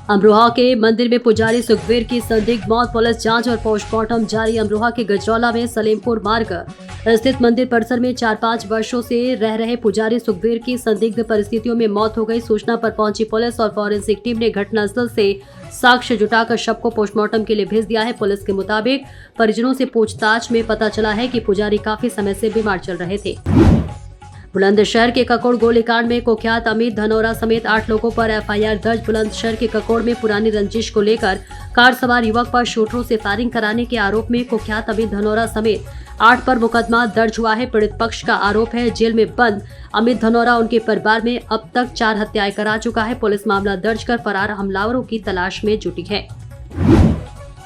अमरोहा के मंदिर में पुजारी सुखवीर की संदिग्ध मौत, पुलिस जांच और पोस्टमार्टम जारी। अमरोहा के गजरौला में सलेमपुर मार्ग स्थित मंदिर परिसर में 4-5 वर्षों से रह रहे पुजारी सुखवीर की संदिग्ध परिस्थितियों में मौत हो गई। सूचना पर पहुंची पुलिस और फॉरेंसिक टीम ने घटनास्थल से साक्ष्य जुटाकर शव को पोस्टमार्टम के लिए भेज दिया है। पुलिस के मुताबिक परिजनों से पूछताछ में पता चला है कि पुजारी काफी समय से बीमार चल रहे थे। बुलंदशहर के ककोड़ गोलीकांड में कुख्यात अमित धनोरा समेत 8 लोगों पर एफआईआर दर्ज। बुलंदशहर के ककोड़ में पुरानी रंजिश को लेकर कार सवार युवक पर शूटरों से फायरिंग कराने के आरोप में कुख्यात अमित धनोरा समेत 8 पर मुकदमा दर्ज हुआ है। पीड़ित पक्ष का आरोप है जेल में बंद अमित धनोरा उनके परिवार में अब तक 4 हत्याएं करा चुका है। पुलिस मामला दर्ज कर फरार हमलावरों की तलाश में जुटी है।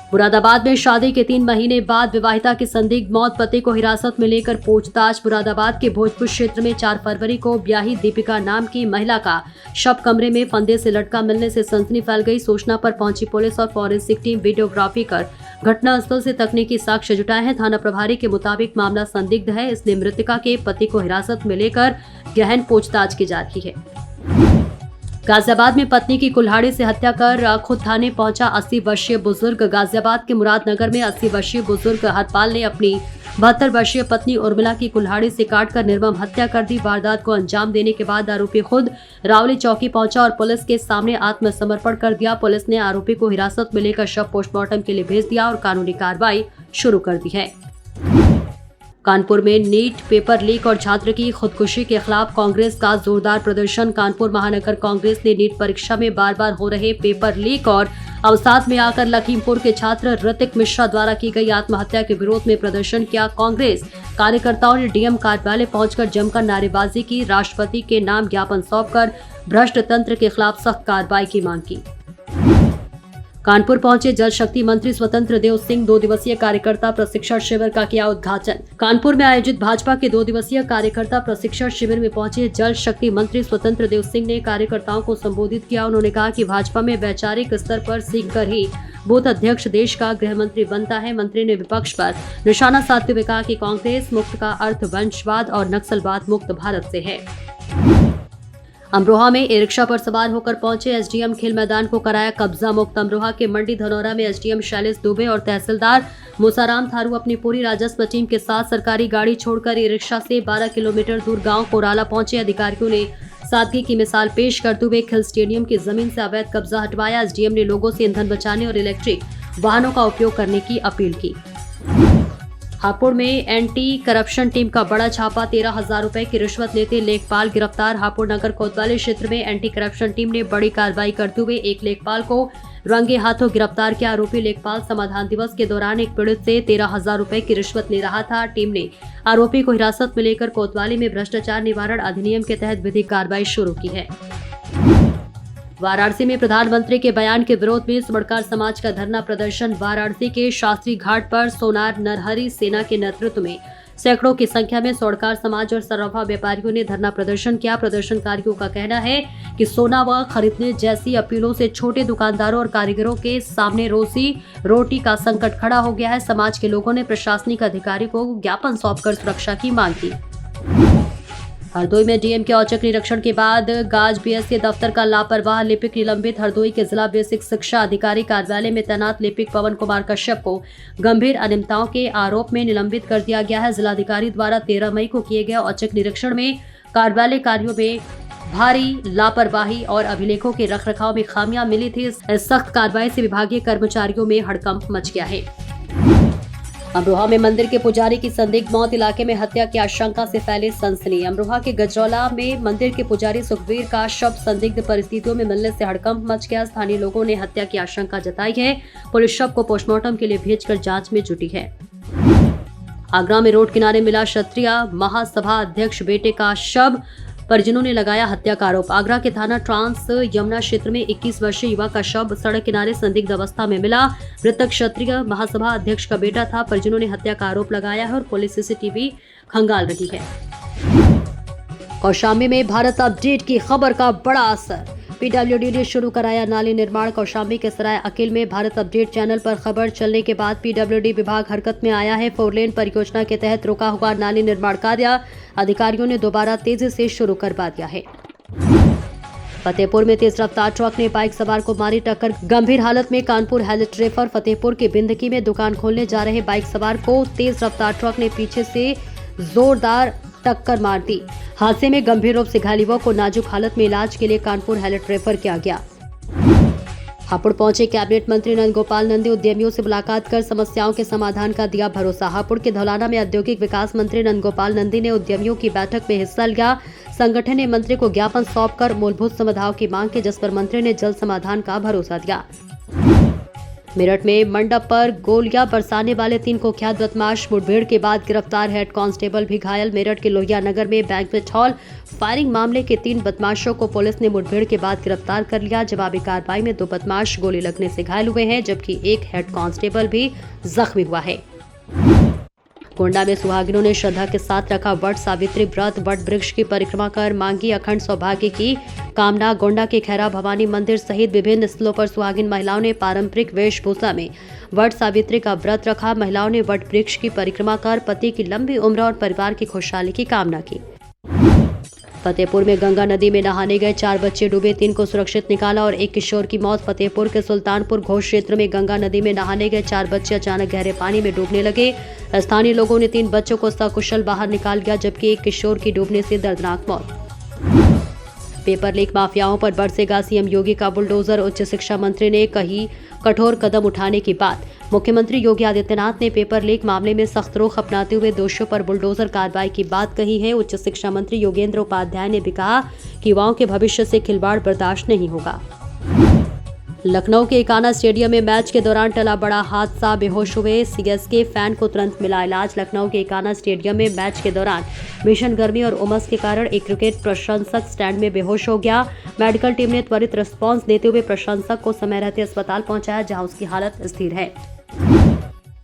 मुरादाबाद में शादी के 3 महीने बाद विवाहिता की संदिग्ध मौत, पति को हिरासत में लेकर पूछताछ। मुरादाबाद के भोजपुर क्षेत्र में 4 फरवरी को ब्याही दीपिका नाम की महिला का शव कमरे में फंदे से लटका मिलने से सनसनी फैल गई। सूचना पर पहुंची पुलिस और फॉरेंसिक टीम वीडियोग्राफी कर घटनास्थल से तकनीकी साक्ष्य जुटाए हैं। थाना प्रभारी के मुताबिक मामला संदिग्ध है, इसलिए मृतका के पति को हिरासत में लेकर गहन पूछताछ की जा रही है। गाजियाबाद में पत्नी की कुल्हाड़ी से हत्या कर खुद थाने पहुंचा 80 वर्षीय बुजुर्ग। गाजियाबाद के मुरादनगर में 80 वर्षीय बुजुर्ग हरपाल ने अपनी 72 वर्षीय पत्नी उर्मिला की कुल्हाड़ी से काटकर निर्मम हत्या कर दी। वारदात को अंजाम देने के बाद आरोपी खुद रावली चौकी पहुंचा और पुलिस के सामने आत्मसमर्पण कर दिया। पुलिस ने आरोपी को हिरासत में लेकर शव पोस्टमार्टम के लिए भेज दिया और कानूनी कार्रवाई शुरू कर दी है। कानपुर में नीट पेपर लीक और छात्र की खुदकुशी के खिलाफ कांग्रेस का जोरदार प्रदर्शन। कानपुर महानगर कांग्रेस ने नीट परीक्षा में बार बार हो रहे पेपर लीक और अवसाद में आकर लखीमपुर के छात्र ऋतिक मिश्रा द्वारा की गई आत्महत्या के विरोध में प्रदर्शन किया। कांग्रेस कार्यकर्ताओं ने डीएम कार्यालय पहुंचकर जमकर नारेबाजी की। राष्ट्रपति के नाम ज्ञापन सौंपकर भ्रष्ट तंत्र के खिलाफ सख्त कार्रवाई की मांग की। कानपुर पहुंचे जल शक्ति मंत्री स्वतंत्र देव सिंह 2 दिवसीय कार्यकर्ता प्रशिक्षण शिविर का किया उद्घाटन। कानपुर में आयोजित भाजपा के 2 दिवसीय कार्यकर्ता प्रशिक्षण शिविर में पहुंचे जल शक्ति मंत्री स्वतंत्र देव सिंह ने कार्यकर्ताओं को संबोधित किया। उन्होंने कहा कि भाजपा में वैचारिक स्तर पर सीख कर ही बूथ अध्यक्ष देश का गृह मंत्री बनता है। मंत्री ने विपक्ष पर निशाना साधते हुए कहा कि कांग्रेस मुक्त का अर्थ वंशवाद और नक्सलवाद मुक्त भारत से है। अमरोहा में ई रिक्शा पर सवार होकर पहुंचे एसडीएम खेल मैदान को कराया कब्जा मुक्त। अमरोहा के मंडी धनौरा में एसडीएम शैलेश दुबे और तहसीलदार मूसाराम थारू अपनी पूरी राजस्व टीम के साथ सरकारी गाड़ी छोड़कर ई रिक्शा से 12 किलोमीटर दूर गांव कोराला पहुंचे। अधिकारियों ने सादगी की मिसाल पेश करते हुए खेल स्टेडियम की जमीन से अवैध कब्जा हटवाया। एसडीएम ने लोगों से ईंधन बचाने और इलेक्ट्रिक वाहनों का उपयोग करने की अपील की। हापुड़ में एंटी करप्शन टीम का बड़ा छापा, 13,000 रुपए की रिश्वत लेते लेखपाल गिरफ्तार। हापुड़ नगर कोतवाली क्षेत्र में एंटी करप्शन टीम ने बड़ी कार्रवाई करते हुए एक लेखपाल को रंगे हाथों गिरफ्तार किया। आरोपी लेखपाल समाधान दिवस के दौरान एक पीड़ित से 13,000 रुपए की रिश्वत ले रहा था। टीम ने आरोपी को हिरासत में लेकर कोतवाली में भ्रष्टाचार निवारण अधिनियम के तहत विधिक कार्रवाई शुरू की है। वाराणसी में प्रधानमंत्री के बयान के विरोध में स्वर्णकार समाज का धरना प्रदर्शन। वाराणसी के शास्त्री घाट पर सोनार नरहरी सेना के नेतृत्व में सैकड़ों की संख्या में स्वर्णकार समाज और सर्राफा व्यापारियों ने धरना प्रदर्शन किया। प्रदर्शनकारियों का कहना है कि सोना व खरीदने जैसी अपीलों से छोटे दुकानदारों और कारीगरों के सामने रोजी रोटी का संकट खड़ा हो गया है। समाज के लोगों ने प्रशासनिक अधिकारी को ज्ञापन सौंपकर सुरक्षा की मांग की। हरदोई में डीएम के औचक निरीक्षण के बाद गाज बीएससी दफ्तर का लापरवाह लिपिक निलंबित। हरदोई के जिला बेसिक शिक्षा अधिकारी कार्यालय में तैनात लिपिक पवन कुमार कश्यप को गंभीर अनियमितताओं के आरोप में निलंबित कर दिया गया है। जिलाधिकारी द्वारा 13 मई को किए गए औचक निरीक्षण में कार्यालय कार्यों में भारी लापरवाही और अभिलेखों के रखरखाव में खामियां मिली थी। इस सख्त कार्रवाई से विभागीय कर्मचारियों में हड़कंप मच गया है। अमरोहा में मंदिर के पुजारी की संदिग्ध मौत, इलाके में हत्या की आशंका से फैले सनसनी। अमरोहा के गजरौला में मंदिर के पुजारी सुखवीर का शव संदिग्ध परिस्थितियों में मिलने से हड़कंप मच गया। स्थानीय लोगों ने हत्या की आशंका जताई है। पुलिस शव को पोस्टमार्टम के लिए भेजकर जांच में जुटी है। आगरा में रोड किनारे मिला क्षत्रिय महासभा अध्यक्ष बेटे का शव, परिजनों ने लगाया हत्या का आरोप। आगरा के थाना ट्रांस यमुना क्षेत्र में 21 वर्षीय युवक का शव सड़क किनारे संदिग्ध अवस्था में मिला। मृतक क्षत्रिय महासभा अध्यक्ष का बेटा था। परिजनों ने हत्या का आरोप लगाया है और पुलिस सीसीटीवी खंगाल रही है। कौशाम्बी में भारत अपडेट की खबर का बड़ा असर, पीडब्ल्यूडी ने शुरू कराया नाली निर्माण। कौशाम्बी के सराय अकिल में भारत अपडेट चैनल पर खबर चलने के बाद पीडब्ल्यूडी विभाग हरकत में आया है। 4 लेन परियोजना के तहत रुका हुआ नाली निर्माण कार्य अधिकारियों ने दोबारा तेजी से शुरू करवा दिया है। फतेहपुर में तेज रफ्तार ट्रक ने बाइक सवार को मारी टक्कर, गंभीर हालत में कानपुर हेल्थ रेफर। फतेहपुर के बिंदकी में दुकान खोलने जा रहे बाइक सवार को तेज रफ्तार ट्रक ने पीछे से जोरदार टक्कर मार दी। हादसे में गंभीर रूप से घायल युवक को नाजुक हालत में इलाज के लिए कानपुर हेल्थ रेफर किया गया। हापुड़ पहुंचे कैबिनेट मंत्री नंद गोपाल नंदी, उद्यमियों से मुलाकात कर समस्याओं के समाधान का दिया भरोसा। हापुड़ के धौलाना में औद्योगिक विकास मंत्री नंद गोपाल नंदी ने उद्यमियों की बैठक में हिस्सा लिया। संगठन ने मंत्री को ज्ञापन सौंपकर मूलभूत सुविधाओं की मांग की, जिस पर मंत्री ने जल्द समाधान का भरोसा दिया। मेरठ में मंडप पर गोलियां बरसाने वाले 3 कुख्यात बदमाश, मुठभेड़ के बाद गिरफ्तार, हेड कांस्टेबल भी घायल। मेरठ के लोहिया नगर में बैंक्वेट हॉल फायरिंग मामले के 3 बदमाशों को पुलिस ने मुठभेड़ के बाद गिरफ्तार कर लिया। जवाबी कार्रवाई में 2 बदमाश गोली लगने से घायल हुए हैं, जबकि एक हेड कांस्टेबल भी जख्मी हुआ है। गोंडा में सुहागिनों ने श्रद्धा के साथ रखा वट सावित्री व्रत, वट वृक्ष की परिक्रमा कर मांगी अखंड सौभाग्य की कामना। गोंडा के खैरा भवानी मंदिर सहित विभिन्न स्थलों पर सुहागिन महिलाओं ने पारंपरिक वेशभूषा में वट सावित्री का व्रत रखा। महिलाओं ने वट वृक्ष की परिक्रमा कर पति की लंबी उम्र और परिवार की खुशहाली की कामना की। फतेहपुर में गंगा नदी में नहाने गए 4 बच्चे डूबे, 3 को सुरक्षित निकाला और एक किशोर की मौत। फतेहपुर के सुल्तानपुर घोष क्षेत्र में गंगा नदी में नहाने गए 4 बच्चे अचानक गहरे पानी में डूबने लगे। स्थानीय लोगों ने 3 बच्चों को सकुशल बाहर निकाल दिया, जबकि एक किशोर की डूबने से दर्दनाक मौत। पेपर लीक माफियाओं पर बरसेगा सीएम योगी का बुलडोजर, उच्च शिक्षा मंत्री ने कही कठोर कदम उठाने की बात। मुख्यमंत्री योगी आदित्यनाथ ने पेपर लीक मामले में सख्त रुख अपनाते हुए दोषियों पर बुलडोजर कार्रवाई की बात कही है। उच्च शिक्षा मंत्री योगेंद्र उपाध्याय ने भी कहा कि युवाओं के भविष्य से खिलवाड़ बर्दाश्त नहीं होगा। लखनऊ के एकाना स्टेडियम में मैच के दौरान टला बड़ा हादसा, बेहोश हुए सीएसके फैन को तुरंत मिला इलाज। लखनऊ के एकाना स्टेडियम में मैच के दौरान भीषण गर्मी और उमस के कारण एक क्रिकेट प्रशंसक स्टैंड में बेहोश हो गया। मेडिकल टीम ने त्वरित रिस्पांस देते हुए प्रशंसक को समय रहते अस्पताल पहुंचाया, जहां उसकी हालत स्थिर है।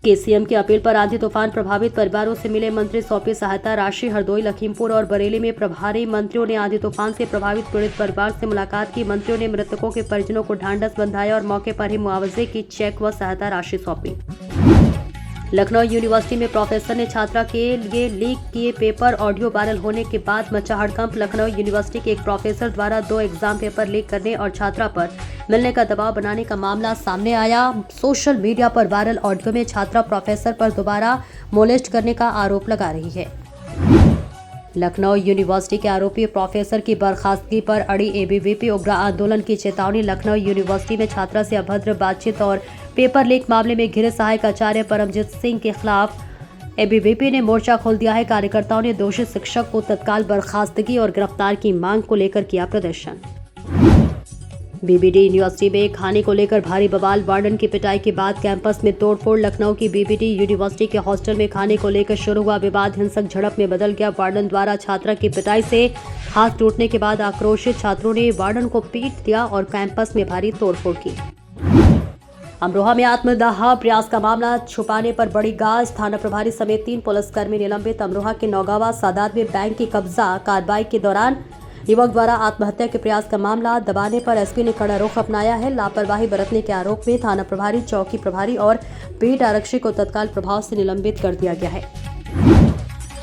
केसीएम की अपील पर आंधी तूफान प्रभावित परिवारों से मिले मंत्री, सौंपी सहायता राशि। हरदोई, लखीमपुर और बरेली में प्रभारी मंत्रियों ने आंधी तूफान से प्रभावित पीड़ित परिवार से मुलाकात की। मंत्रियों ने मृतकों के परिजनों को ढांढस बंधाया और मौके पर ही मुआवजे की चेक व सहायता राशि सौंपी। लखनऊ यूनिवर्सिटी में प्रोफेसर ने छात्रा के लिए लीक किए पेपर, ऑडियो वायरल होने के बाद मचा हड़कंप। लखनऊ यूनिवर्सिटी के एक प्रोफेसर द्वारा 2 एग्जाम पेपर लीक करने और छात्रा पर मिलने का दबाव बनाने का मामला सामने आया। सोशल मीडिया पर वायरल ऑडियो में छात्रा प्रोफेसर पर दोबारा मोलेस्ट करने का आरोप लगा रही है। लखनऊ यूनिवर्सिटी के आरोपी प्रोफेसर की बर्खास्तगी पर अड़ी एबीवीपी, उग्र आंदोलन की चेतावनी। लखनऊ यूनिवर्सिटी में छात्रा से अभद्र बातचीत और पेपर लीक मामले में घिरे सहायक आचार्य परमजीत सिंह के खिलाफ एबीवीपी ने मोर्चा खोल दिया है। कार्यकर्ताओं ने दोषी शिक्षक को तत्काल बर्खास्तगी और गिरफ्तार की मांग को लेकर किया प्रदर्शन। बीबीडी यूनिवर्सिटी में खाने को लेकर भारी बवाल, वार्डन की पिटाई के बाद कैंपस में तोड़फोड़। लखनऊ की बीबीडी यूनिवर्सिटी के हॉस्टल में खाने को लेकर शुरू हुआ विवाद हिंसक झड़प में बदल गया। वार्डन द्वारा छात्रा की पिटाई से हाथ टूटने के बाद आक्रोशित छात्रों ने वार्डन को पीट दिया और कैंपस में भारी तोड़फोड़ की। अमरोहा में आत्मदाह प्रयास का मामला छुपाने पर बड़ी गाज, थाना प्रभारी समेत 3 पुलिसकर्मी निलंबित। अमरोहा के नौगावा सादात में बैंक की कब्जा कार्रवाई के दौरान युवक द्वारा आत्महत्या के प्रयास का मामला दबाने पर एसपी ने कड़ा रुख अपनाया है। लापरवाही बरतने के आरोप में थाना प्रभारी, चौकी प्रभारी और बीट आरक्षी को तत्काल प्रभाव से निलंबित कर दिया गया है।